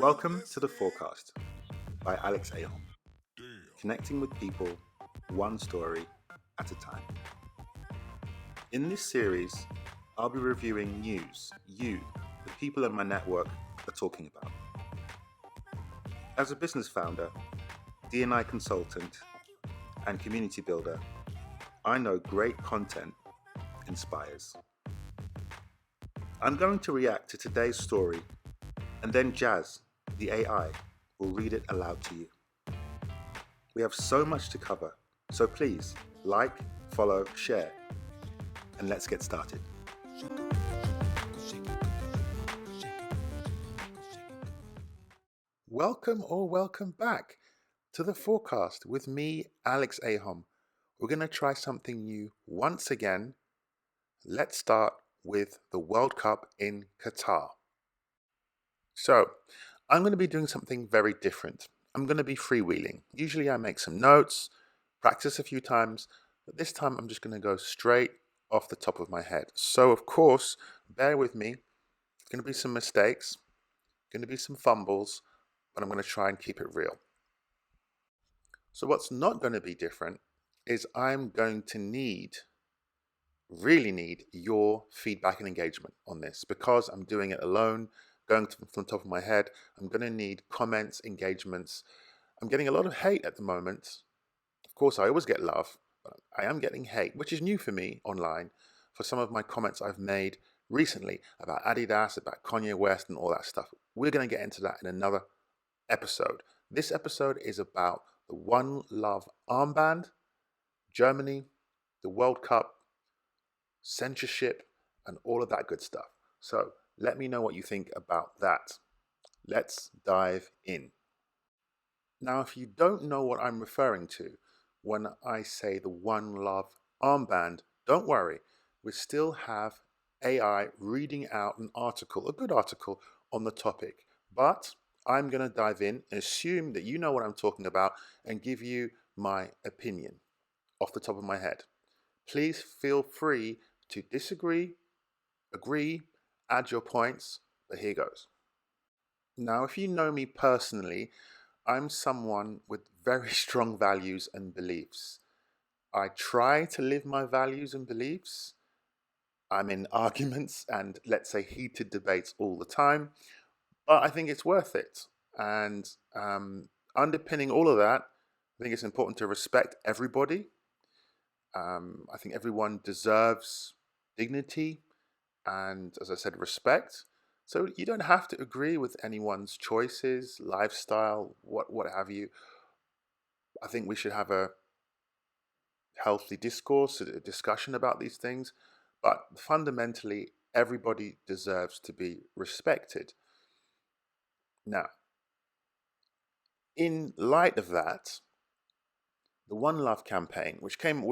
Welcome to The Forecast by Ahom, connecting with people one story at a time. In this series, I'll be reviewing news the people in my network, are talking about. As a business founder, D&I consultant, and community builder, I know great content inspires. I'm going to react to today's story, and then Jazz, the AI, will read it aloud to you. We have so much to cover, so please like, follow, share, and let's get started. Welcome or welcome back to The Forecast with me, Ahom. We're going to try something new once again. Let's start with the World Cup in Qatar. So, I'm going to be doing something very different. I'm going to be freewheeling. Usually I make some notes, practice a few times, but this time I'm just going to go straight off the top of my head. So, of course, bear with me. There's going to be some mistakes, going to be some fumbles, but I'm going to try and keep it real. So what's not going to be different is I'm going to really need your feedback and engagement on this because I'm doing it alone, going from the top of my head. I'm going to need comments, engagements. I'm getting a lot of hate at the moment. Of course, I always get love, but I am getting hate, which is new for me online, for some of my comments I've made recently about Adidas, about Kanye West and all that stuff. We're going to get into that in another episode. This episode is about the One Love armband, Germany, the World Cup, censorship, and all of that good stuff. So let me know what you think about that. Let's dive in. Now, if you don't know what I'm referring to when I say the One Love armband, don't worry. We still have AI reading out an article, a good article on the topic. But I'm going to dive in and assume that you know what I'm talking about and give you my opinion off the top of my head. Please feel free to disagree, agree, add your points, but here goes. Now, if you know me personally, I'm someone with very strong values and beliefs. I try to live my values and beliefs. I'm in arguments and, let's say, heated debates all the time. But I think it's worth it. And underpinning all of that, I think it's important to respect everybody. I think everyone deserves dignity and, as I said, respect. So you don't have to agree with anyone's choices, lifestyle, what have you. I think we should have a healthy discourse, a discussion about these things. But fundamentally, everybody deserves to be respected. Now, in light of that, the One Love campaign, which came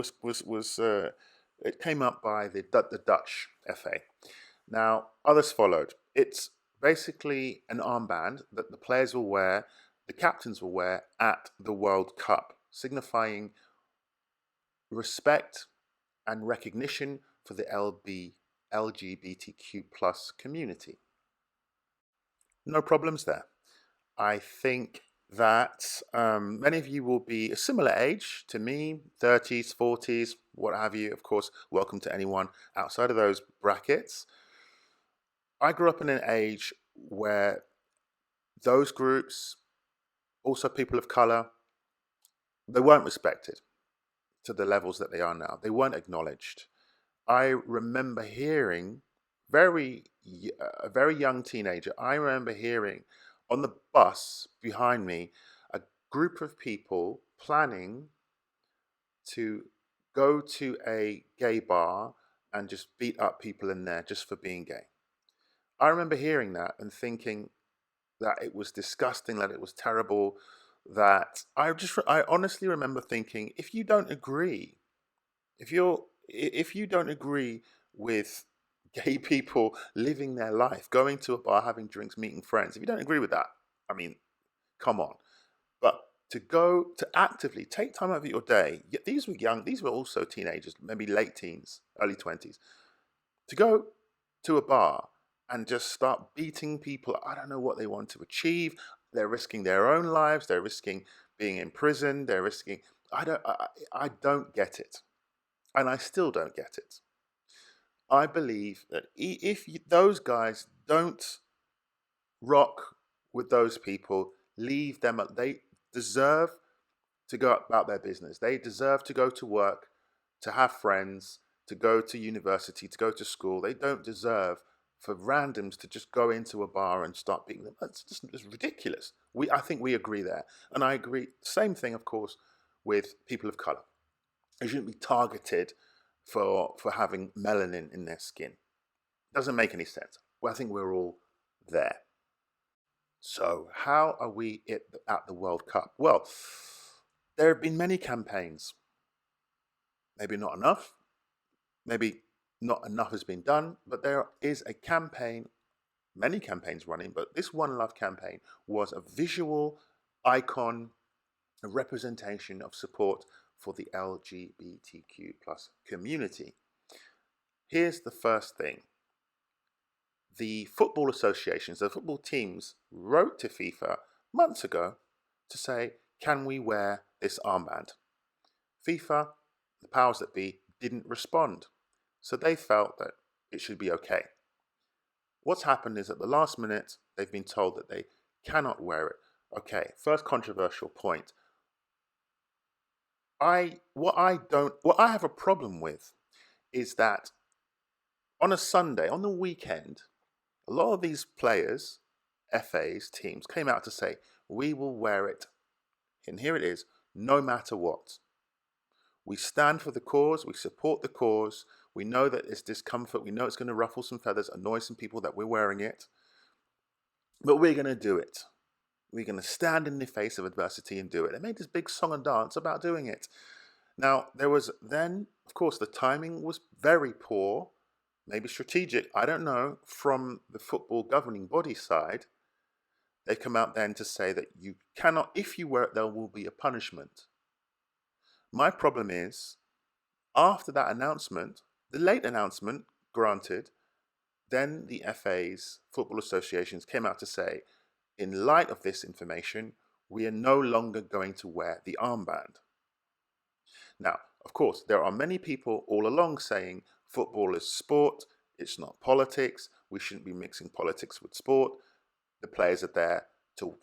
up by the Dutch FA. Now, others followed. It's basically an armband that the players will wear, the captains will wear at the World Cup, signifying respect and recognition for the LGBTQ plus community. No problems there. I think that many of you will be a similar age to me, 30s, 40s, what have you. Of course, welcome to anyone outside of those brackets. I grew up in an age where those groups, also people of color, they weren't respected to the levels that they are now. They weren't acknowledged. I remember hearing, a very young teenager, I remember hearing on the bus behind me, a group of people planning to go to a gay bar and just beat up people in there just for being gay. I remember hearing that and thinking that it was disgusting, that it was terrible, that I honestly remember thinking, if you don't agree with gay people living their life, going to a bar, having drinks, meeting friends, if you don't agree with that, I mean, come on. But to actively take time out of your day, these were also teenagers, maybe late teens, early 20s, to go to a bar and just start beating people. I don't know what they want to achieve. They're risking their own lives. They're risking being imprisoned. They're risking. I don't get it, and I still don't get it. I believe that if those guys don't rock with those people, leave them. They deserve to go about their business. They deserve to go to work, to have friends, to go to university, to go to school. They don't deserve for randoms to just go into a bar and start beating them. It's ridiculous. I think we agree there. And I agree, same thing, of course, with people of color. They shouldn't be targeted for having melanin in their skin. Doesn't make any sense. Well, I think we're all there. So how are we at the World Cup? Well, there have been many campaigns. Maybe not enough. Maybe not enough has been done, but there is a campaign, many campaigns running, but this One Love campaign was a visual icon, a representation of support for the LGBTQ plus community. Here's the first thing. The football associations, the football teams wrote to FIFA months ago to say, can we wear this armband? FIFA, the powers that be, didn't respond. So they felt that it should be okay. What's happened is at the last minute, they've been told that they cannot wear it. Okay, first controversial point. What I have a problem with is that on a Sunday, on the weekend, a lot of these players, FAs, teams, came out to say, we will wear it, and here it is, no matter what. We stand for the cause, we support the cause, we know that it's discomfort, we know it's going to ruffle some feathers, annoy some people that we're wearing it, but we're going to do it. We're going to stand in the face of adversity and do it. They made this big song and dance about doing it. Now, there was then, of course, the timing was very poor, maybe strategic, I don't know, from the football governing body side. They come out then to say that you cannot, if you wear it, there will be a punishment. My problem is, after that announcement, the late announcement, granted, then the FAs, football associations, came out to say, in light of this information, we are no longer going to wear the armband. Now, of course, there are many people all along saying football is sport, it's not politics, we shouldn't be mixing politics with sport. The players are there to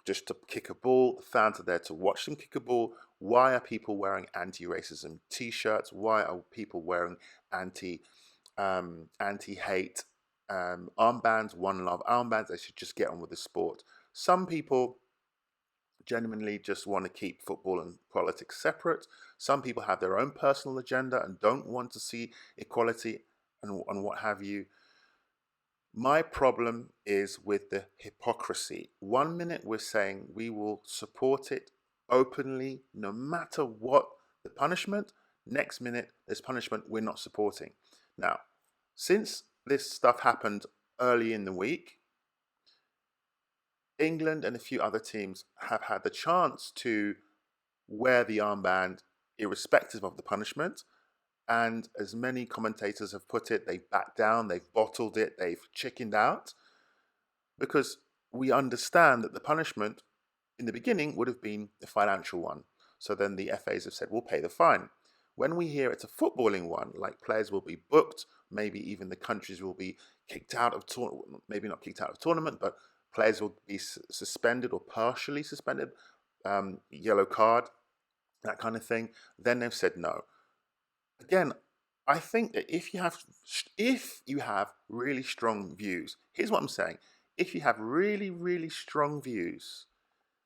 kick a ball, the fans are there to watch them kick a ball. Why are people wearing anti-racism t-shirts? Why are people wearing anti-hate armbands, One Love armbands? They should just get on with the sport. Some people genuinely just want to keep football and politics separate. Some people have their own personal agenda and don't want to see equality and what have you. My problem is with the hypocrisy. 1 minute we're saying we will support it openly, no matter what the punishment. Next minute, there's punishment we're not supporting. Now, since this stuff happened early in the week, England and a few other teams have had the chance to wear the armband irrespective of the punishment. And as many commentators have put it, they've backed down, they've bottled it, they've chickened out. Because we understand that the punishment in the beginning would have been the financial one. So then the FAs have said, we'll pay the fine. When we hear it's a footballing one, like players will be booked, maybe even the countries will be kicked out of tournament, maybe not kicked out of tournament, but players will be suspended or partially suspended, yellow card, that kind of thing. Then they've said no. Again, I think that if you have really strong views, here's what I'm saying. If you have really, really strong views,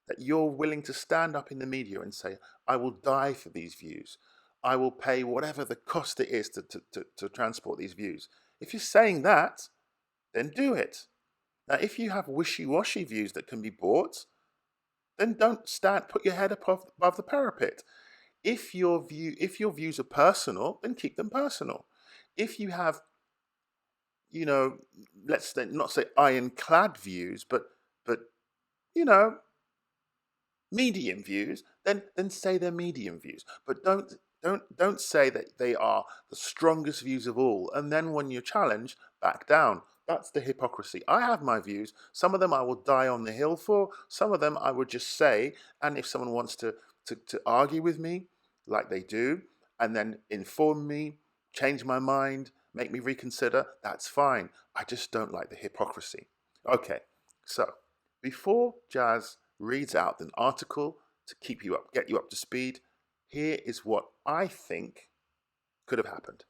that you're willing to stand up in the media and say, I will die for these views. I will pay whatever the cost it is to transport these views. If you're saying that, then do it. Now, if you have wishy-washy views that can be bought, then don't put your head above the parapet. If your views are personal, then keep them personal. If you have, let's not say ironclad views, but medium views, then say they're medium views. But don't say that they are the strongest views of all. And then when you're challenged, back down. That's the hypocrisy. I have my views. Some of them I will die on the hill for. Some of them I would just say, and if someone wants to argue with me, like they do, and then inform me, change my mind, make me reconsider, that's fine. I just don't like the hypocrisy. Okay, so before Jazz reads out an article to keep you up, get you up to speed, here is what I think could have happened.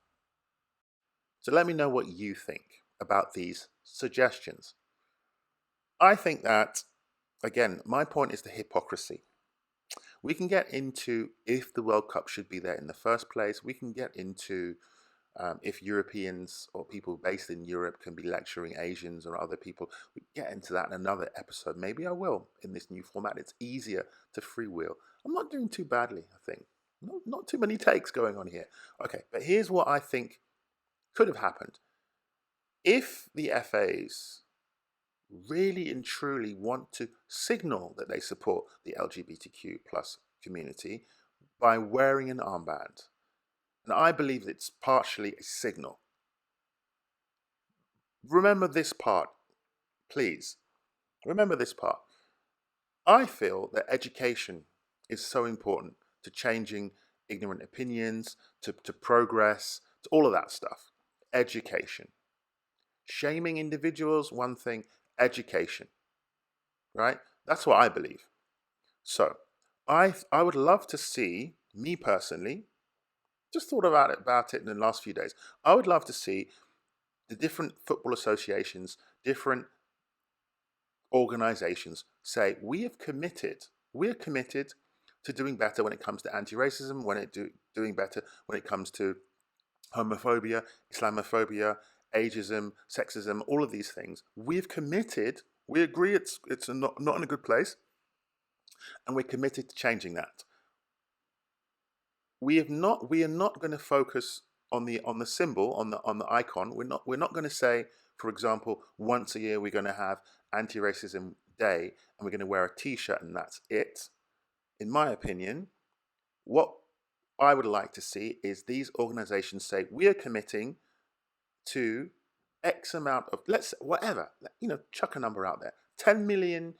So let me know what you think about these suggestions. I think that, again, my point is the hypocrisy. We can get into if the World Cup should be there in the first place. We can get into if Europeans or people based in Europe can be lecturing Asians or other people. We get into that in another episode. Maybe I will in this new format. It's easier to freewheel. I'm not doing too badly, I think. Not too many takes going on here. Okay, but here's what I think could have happened. If the FAs really and truly want to signal that they support the LGBTQ plus community by wearing an armband, and I believe it's partially a signal. Remember this part, please. Remember this part. I feel that education is so important to changing ignorant opinions, to progress, to all of that stuff. Education. Shaming individuals, one thing. Education. Right? That's what I believe. So, I would love to see, me personally, just thought about it in the last few days. I would love to see the different football associations, different organizations say, we're committed to doing better when it comes to anti-racism, doing better when it comes to homophobia, Islamophobia, ageism, sexism, all of these things. We've committed, we agree it's not in a good place, and we're committed to changing that. We are not going to focus on the symbol, on the icon. We're not going to say, for example, once a year we're going to have anti-racism day and we're going to wear a t-shirt and that's it. In my opinion, what I would like to see is these organizations say, we are committing to X amount of, let's whatever, chuck a number out there, 10 million,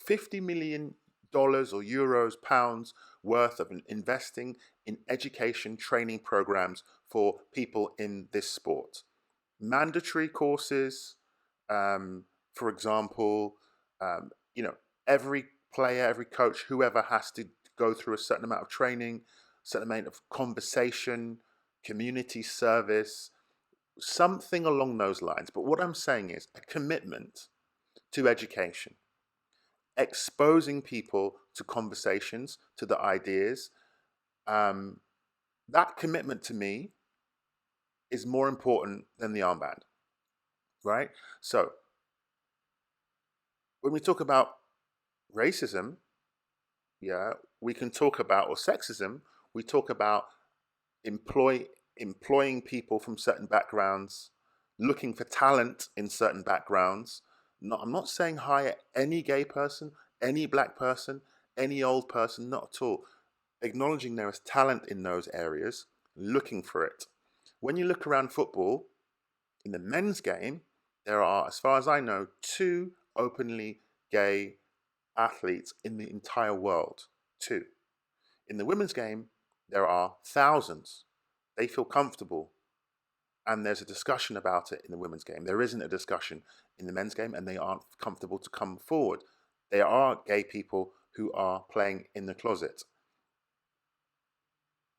50 million dollars or euros, pounds worth of investing in education training programs for people in this sport. Mandatory courses, for example, every player, every coach, whoever has to go through a certain amount of training, certain amount of conversation, community service, something along those lines. But what I'm saying is a commitment to education, exposing people to conversations, to the ideas. That commitment to me is more important than the armband, right? So when we talk about racism, we can talk about, or sexism, we talk about employing people from certain backgrounds, looking for talent in certain backgrounds. I'm not saying hire any gay person, any black person, any old person, not at all. Acknowledging there is talent in those areas, looking for it. When you look around football, in the men's game, there are, as far as I know, 2 openly gay athletes in the entire world. 2. In the women's game, there are thousands. They feel comfortable, and there's a discussion about it in the women's game. There isn't a discussion in the men's game, and they aren't comfortable to come forward. There are gay people who are playing in the closet.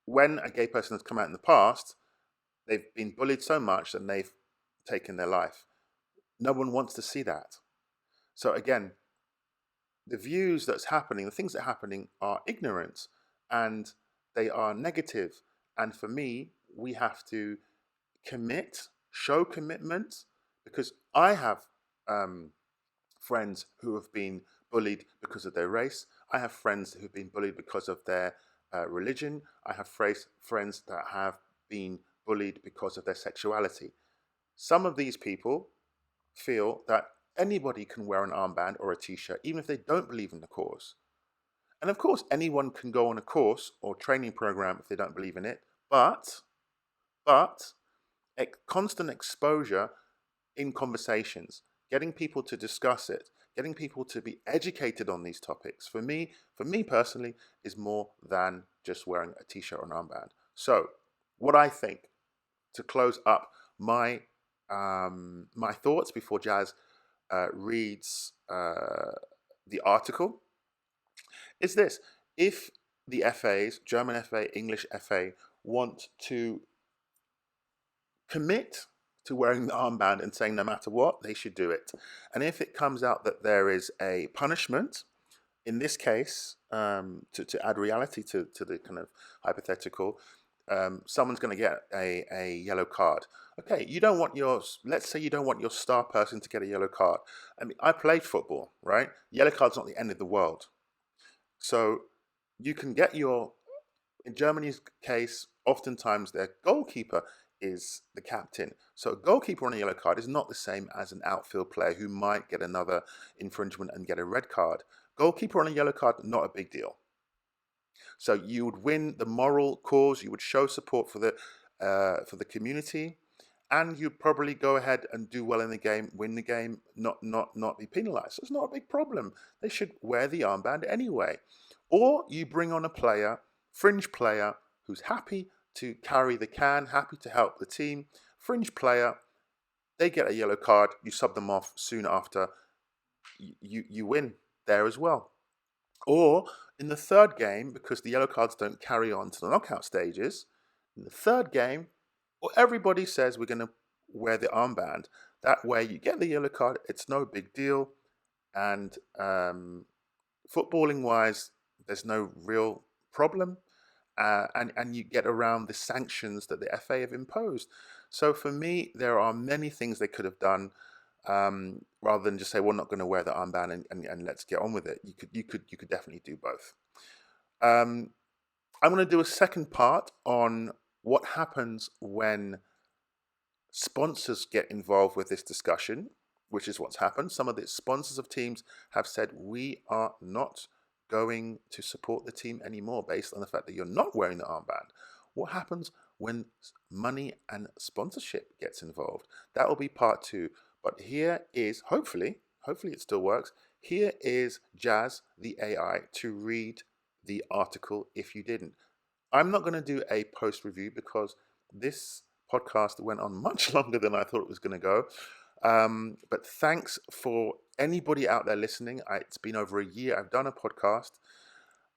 When a gay person has come out in the past, they've been bullied so much that they've taken their life. No one wants to see that. So again, the views that's happening, the things that are happening are ignorant and they are negative. And for me, we have to show commitment, because I have friends who have been bullied because of their race. I have friends who've been bullied because of their religion. I have friends that have been bullied because of their sexuality. Some of these people feel that anybody can wear an armband or a t-shirt, even if they don't believe in the cause. And of course, anyone can go on a course or training program if they don't believe in it. But constant exposure in conversations, getting people to discuss it, getting people to be educated on these topics, for me personally, is more than just wearing a t-shirt or an armband. So what I think, to close up my my thoughts before Jazz reads the article, is this: if the FAs, German FA, English FA, want to commit to wearing the armband and saying no matter what, they should do it. And if it comes out that there is a punishment, in this case, to add reality to the kind of hypothetical, someone's going to get a yellow card. Okay, you don't want your, let's say you don't want your star person to get a yellow card. I mean, I played football, right? Yellow card's not the end of the world. So you can get your, in Germany's case, oftentimes their goalkeeper is the captain. So a goalkeeper on a yellow card is not the same as an outfield player who might get another infringement and get a red card. Goalkeeper on a yellow card, not a big deal. So you would win the moral cause, you would show support for the community, and you'd probably go ahead and do well in the game, win the game, not be penalized. So it's not a big problem. They should wear the armband anyway. Or you bring on a player, fringe player, who's happy to carry the can, happy to help the team. Fringe player, they get a yellow card, you sub them off soon after, you win there as well. Or in the third game, because the yellow cards don't carry on to the knockout stages, in the third game, well, everybody says we're going to wear the armband. That way you get the yellow card, it's no big deal. And footballing wise, there's no real problem. And you get around the sanctions that the FA have imposed. So for me, there are many things they could have done, rather than just say we're not going to wear the armband and let's get on with it. You could definitely do both. I'm going to do a second part on what happens when sponsors get involved with this discussion, which is what's happened. Some of the sponsors of teams have said we are not going to support the team anymore based on the fact that you're not wearing the armband. What happens when money and sponsorship gets involved? That will be part 2. But here is, hopefully it still works, here is Jazz, the AI, to read the article if you didn't. I'm not going to do a post review because this podcast went on much longer than I thought it was going to go. But thanks for anybody out there listening. It's been over a year. I've done a podcast.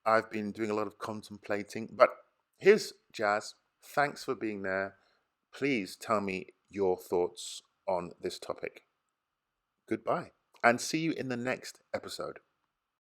I've been doing a lot of contemplating. But here's Jazz. Thanks for being there. Please tell me your thoughts on this topic. Goodbye, and see you in the next episode.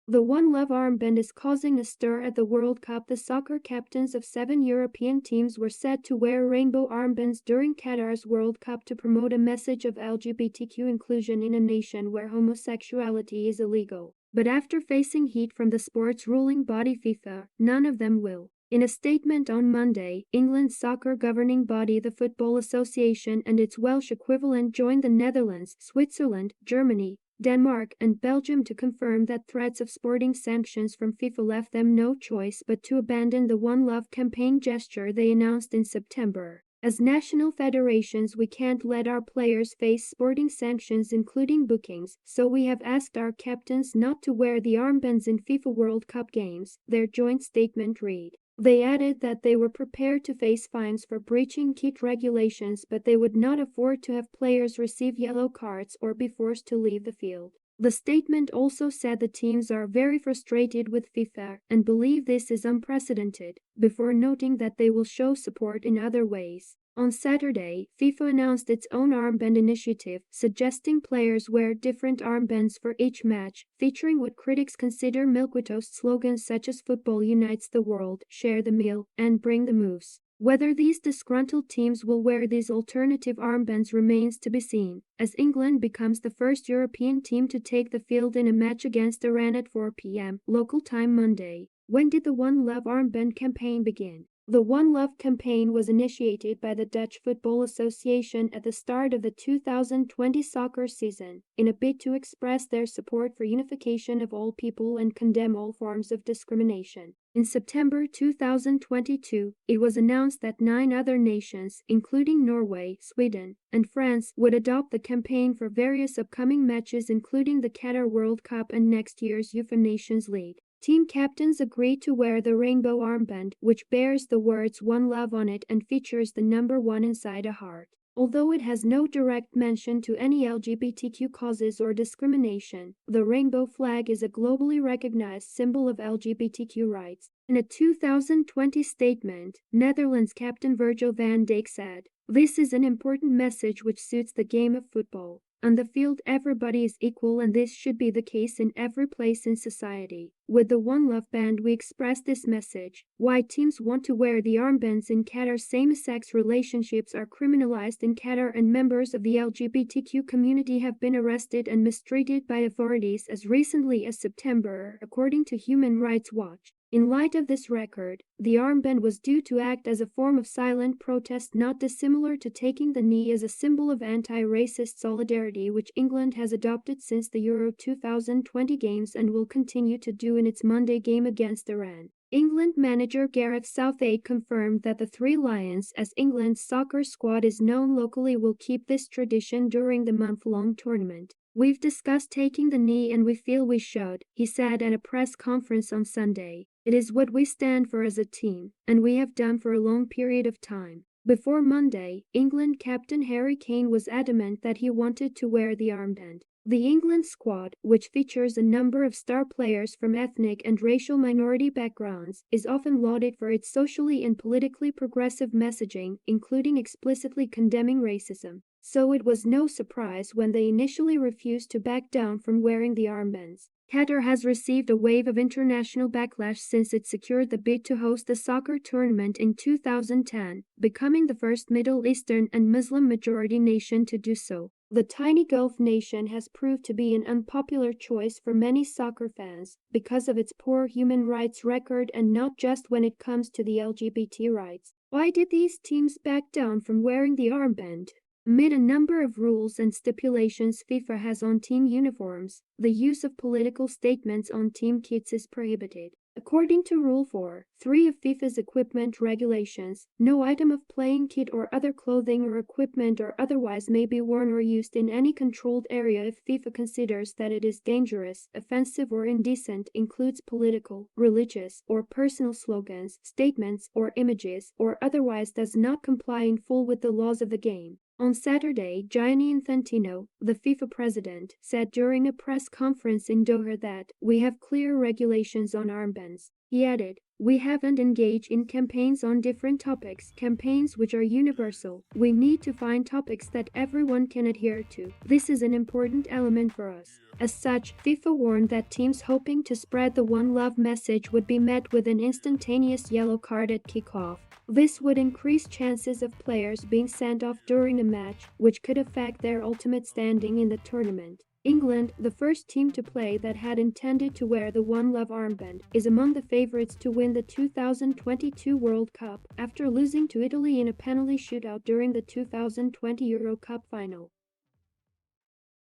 The One Love armband is causing a stir at the World Cup. The soccer captains of 7 European teams were said to wear rainbow armbands during Qatar's World Cup to promote a message of LGBTQ inclusion in a nation where homosexuality is illegal. But after facing heat from the sport's ruling body FIFA, none of them will. In a statement on Monday, England's soccer governing body, the Football Association, and its Welsh equivalent joined the Netherlands, Switzerland, Germany, Denmark and Belgium to confirm that threats of sporting sanctions from FIFA left them no choice but to abandon the One Love campaign gesture they announced in September. As national federations, we can't let our players face sporting sanctions including bookings, so we have asked our captains not to wear the armbands in FIFA World Cup games, their joint statement read. They added that they were prepared to face fines for breaching kit regulations, but they would not afford to have players receive yellow cards or be forced to leave the field. The statement also said the teams are very frustrated with FIFA and believe this is unprecedented, before noting that they will show support in other ways. On Saturday, FIFA announced its own armband initiative, suggesting players wear different armbands for each match, featuring what critics consider milquetoast slogans such as "Football unites the world," "Share the meal," and "Bring the moves." Whether these disgruntled teams will wear these alternative armbands remains to be seen, as England becomes the first European team to take the field in a match against Iran at 4 p.m. local time Monday. When did the One Love armband campaign begin? The One Love campaign was initiated by the Dutch Football Association at the start of the 2020 soccer season, in a bid to express their support for unification of all people and condemn all forms of discrimination. In September 2022, it was announced that 9 other nations, including Norway, Sweden, and France, would adopt the campaign for various upcoming matches including the Qatar World Cup and next year's UEFA Nations League. Team captains agreed to wear the rainbow armband, which bears the words One Love on it and features the number 1 inside a heart. Although it has no direct mention to any LGBTQ causes or discrimination, the rainbow flag is a globally recognized symbol of LGBTQ rights. In a 2020 statement, Netherlands captain Virgil van Dijk said, "This is an important message which suits the game of football. On the field everybody is equal and this should be the case in every place in society. With the One Love band we express this message. Why teams want to wear the armbands in Qatar? Same-sex relationships are criminalized in Qatar and members of the LGBTQ community have been arrested and mistreated by authorities as recently as September, according to Human Rights Watch. In light of this record, the armband was due to act as a form of silent protest not dissimilar to taking the knee as a symbol of anti-racist solidarity which England has adopted since the Euro 2020 games and will continue to do in its Monday game against Iran. England manager Gareth Southgate confirmed that the Three Lions, as England's soccer squad is known locally, will keep this tradition during the month-long tournament. "We've discussed taking the knee and we feel we should," he said at a press conference on Sunday. "It is what we stand for as a team, and we have done for a long period of time." Before Monday, England captain Harry Kane was adamant that he wanted to wear the armband. The England squad, which features a number of star players from ethnic and racial minority backgrounds, is often lauded for its socially and politically progressive messaging, including explicitly condemning racism. So it was no surprise when they initially refused to back down from wearing the armbands. Qatar has received a wave of international backlash since it secured the bid to host the soccer tournament in 2010, becoming the first Middle Eastern and Muslim-majority nation to do so. The tiny Gulf nation has proved to be an unpopular choice for many soccer fans because of its poor human rights record and not just when it comes to the LGBT rights. Why did these teams back down from wearing the armband? Amid a number of rules and stipulations FIFA has on team uniforms, the use of political statements on team kits is prohibited. According to Rule 4.3 of FIFA's equipment regulations, no item of playing kit or other clothing or equipment or otherwise may be worn or used in any controlled area if FIFA considers that it is dangerous, offensive or indecent, includes political, religious, or personal slogans, statements, or images, or otherwise does not comply in full with the laws of the game. On Saturday, Gianni Infantino, the FIFA president, said during a press conference in Doha that, "We have clear regulations on armbands." He added, "We haven't engaged in campaigns on different topics, campaigns which are universal. We need to find topics that everyone can adhere to. This is an important element for us." As such, FIFA warned that teams hoping to spread the One Love message would be met with an instantaneous yellow card at kickoff. This would increase chances of players being sent off during a match, which could affect their ultimate standing in the tournament. England, the first team to play that had intended to wear the One Love armband, is among the favorites to win the 2022 World Cup after losing to Italy in a penalty shootout during the 2020 Euro Cup final.